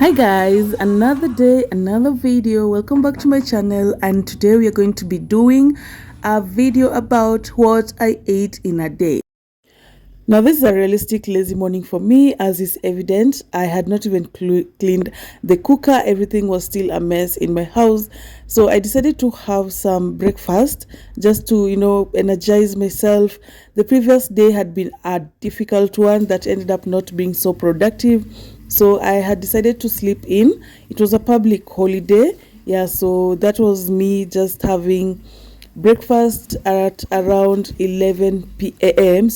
Hi guys, another day, another video. Welcome back to my channel, and today we are going to be doing a video about what I ate in a day. Now this is a realistic lazy morning for me, as is evident. I had not even cleaned the cooker. Everything was still a mess in my house, so I decided to have some breakfast just to energize myself. The previous day had been a difficult one that ended up not being so productive, so I had decided to sleep in. It was a public holiday, yeah, so that was me just having breakfast at around 11 a.m.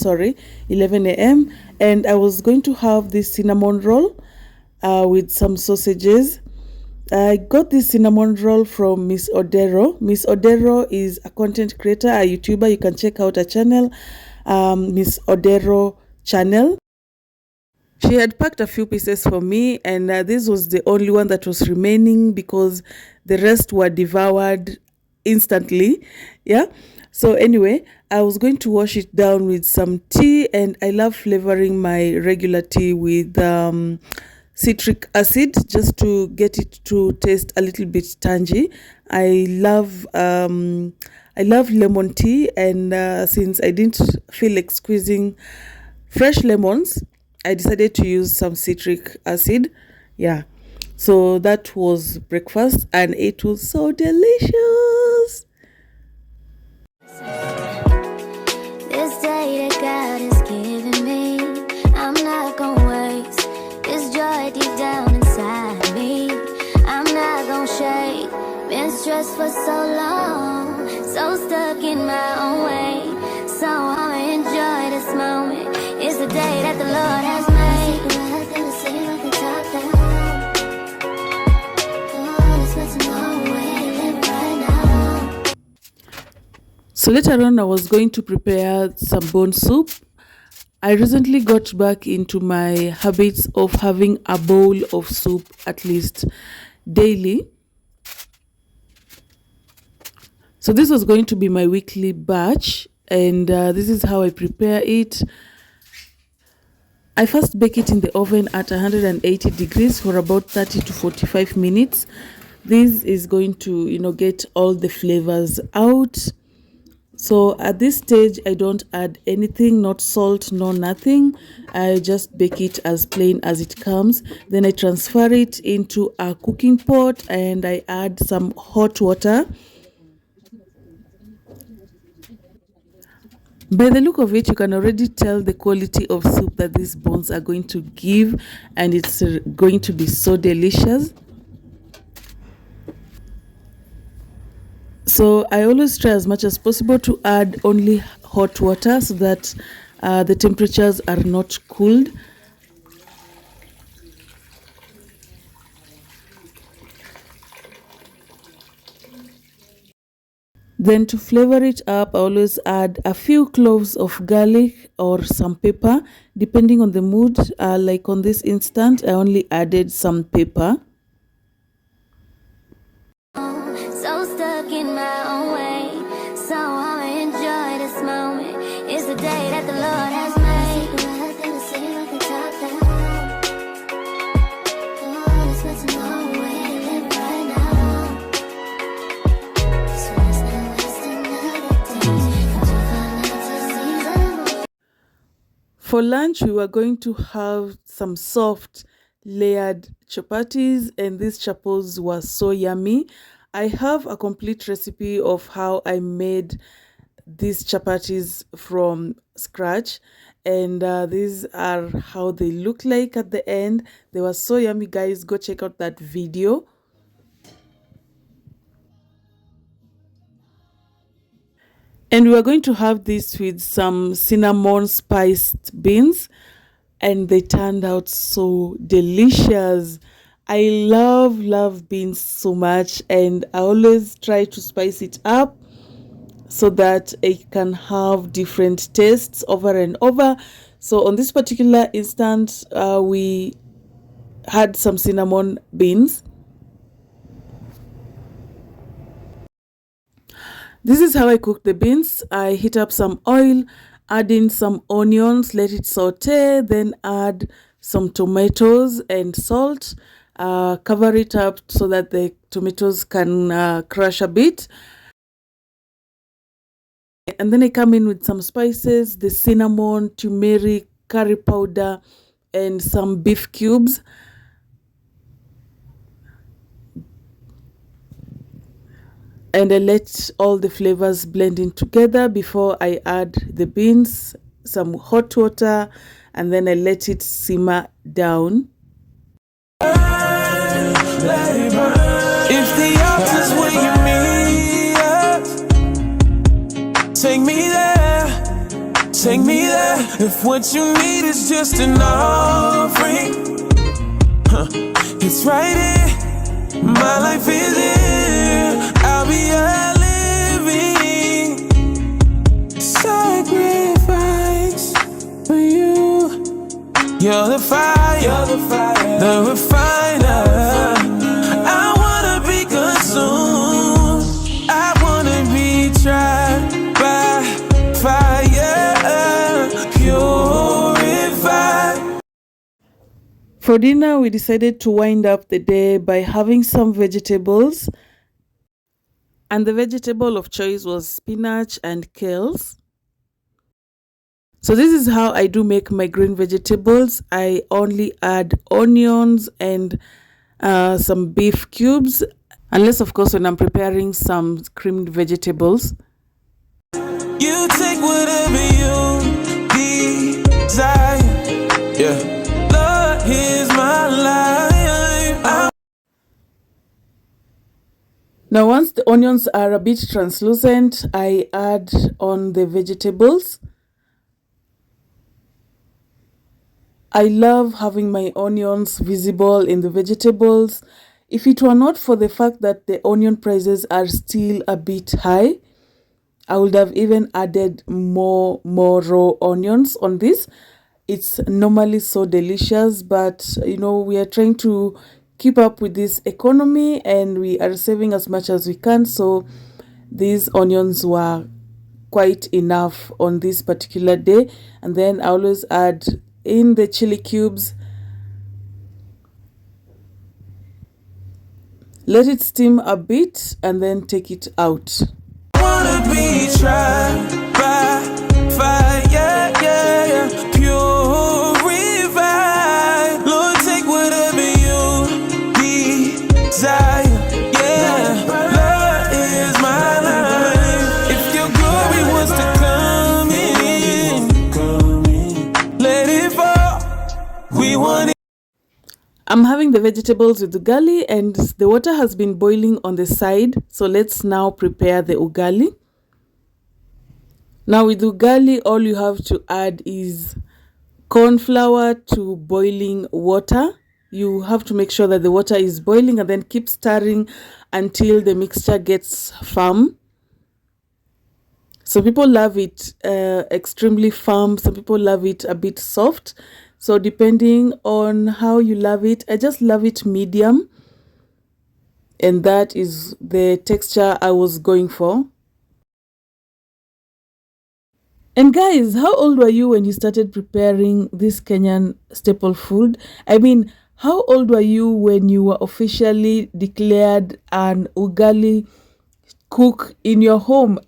And I was going to have this cinnamon roll with some sausages. I got this cinnamon roll from Miss Odero. Miss Odero is a content creator, a YouTuber. You can check out her channel, Miss Odero channel. She had packed a few pieces for me, and this was the only one that was remaining because the rest were devoured instantly. Yeah. So anyway, I was going to wash it down with some tea, and I love flavoring my regular tea with citric acid just to get it to taste a little bit tangy. I love lemon tea, and since I didn't feel like squeezing fresh lemons, I decided to use some citric acid. Yeah. So that was breakfast, and it was so delicious. This day that God has given me, I'm not gonna waste this joy deep down inside me. I'm not gonna shake. Been stressed for so long, so stuck in my own way. So I'ma enjoy this moment. It's the day that the Lord has made. So later on, I was going to prepare some bone soup. I recently got back into my habits of having a bowl of soup at least daily. So this was going to be my weekly batch, and this is how I prepare it. I first bake it in the oven at 180 degrees for about 30 to 45 minutes. This is going to, get all the flavors out. So at this stage, I don't add anything, not salt, no nothing. I just bake it as plain as it comes. Then I transfer it into a cooking pot, and I add some hot water. By the look of it, you can already tell the quality of soup that these bones are going to give, and it's going to be so delicious. So I always try as much as possible to add only hot water so that the temperatures are not cooled. Then to flavor it up, I always add a few cloves of garlic or some pepper, depending on the mood. Like on this instant, I only added some pepper. So stuck in my own way, so I'ma enjoy this moment. It's the day that the Lord has made. For lunch, we were going to have some soft layered chapatis, and these chapos were so yummy. I have a complete recipe of how I made these chapatis from scratch, and these are how they look like at the end. They were so yummy, guys. Go check out that video. And we are going to have this with some cinnamon spiced beans, and they turned out so delicious. I love beans so much, and I always try to spice it up so that it can have different tastes over and over. So on this particular instance, we had some cinnamon beans. This is how I cook the beans. I heat up some oil, add in some onions, let it saute, then add some tomatoes and salt. cover it up so that the tomatoes can crush a bit. And then I come in with some spices, the cinnamon, turmeric, curry powder, and some beef cubes. And I let all the flavors blend in together before I add the beans, some hot water, and then I let it simmer down. If the altar's where you meet us, take me there, take me there. If what you need is just an offering, it's right here. My life is here. I'll be a living sacrifice for you. You're the fire, the refiner. I wanna be consumed. I wanna be tried by fire, purified. For dinner, we decided to wind up the day by having some vegetables. And the vegetable of choice was spinach and kales. So this is how I do make my green vegetables. I only add onions and some beef cubes, unless of course when I'm preparing some creamed vegetables. You take whatever you desire. Yeah. Lord, here's my life. Now once the onions are a bit translucent, I add on the vegetables. I love having my onions visible in the vegetables. If it were not for the fact that the onion prices are still a bit high, I would have even added more raw onions on this. It's normally so delicious, but you know, we are trying to keep up with this economy and we are saving as much as we can. So these onions were quite enough on this particular day. And then I always add in the chili cubes. Let it steam a bit and then take it out. I wanna be tried by fire, yeah, yeah. Purified. Lord, take whatever you desire, yeah. Lord is my life. If your glory wants to come in, let it fall. We want it. I'm having the vegetables with ugali and the water has been boiling on the side. So let's now prepare the ugali. Now with ugali, all you have to add is corn flour to boiling water. You have to make sure that the water is boiling and then keep stirring until the mixture gets firm. Some people love it extremely firm. Some people love it a bit soft. So depending on how you love it, I just love it medium. And that is the texture I was going for. And guys, how old were you when you started preparing this Kenyan staple food? I mean, how old were you when you were officially declared an ugali cook in your home?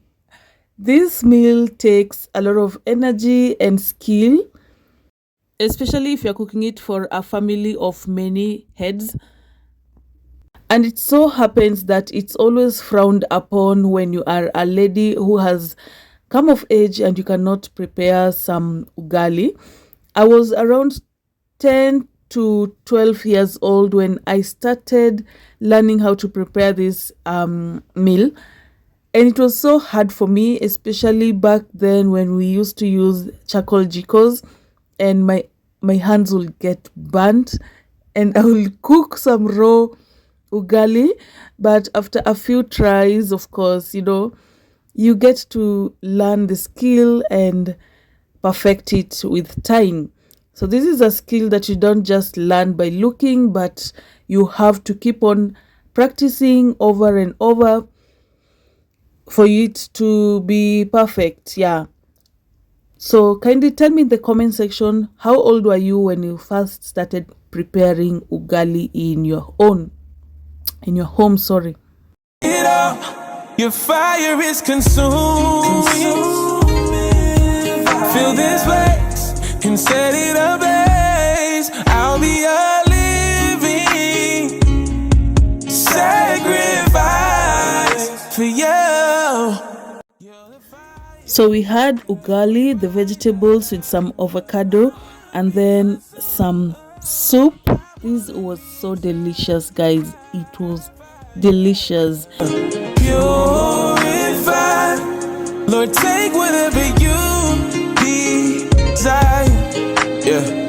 This meal takes a lot of energy and skill, especially if you're cooking it for a family of many heads. And it so happens that it's always frowned upon when you are a lady who has come of age and you cannot prepare some ugali. I was around 10 to 12 years old when I started learning how to prepare this meal. And it was so hard for me, especially back then when we used to use charcoal jikos and my hands will get burnt and I will cook some raw ugali. But after a few tries, of course, you know, you get to learn the skill and perfect it with time. So this is a skill that you don't just learn by looking, but you have to keep on practicing over and over for it to be perfect. Yeah. So kindly tell me in the comment section, how old were you when you first started preparing ugali in your home, sorry. It all, your fire is consuming. Fill this place and set it ablaze. I'll be a living sacrifice for you. So we had ugali, the vegetables with some avocado, and then some soup. This was so delicious, guys. It was delicious. Purified, Lord, take whatever you desire. Yeah.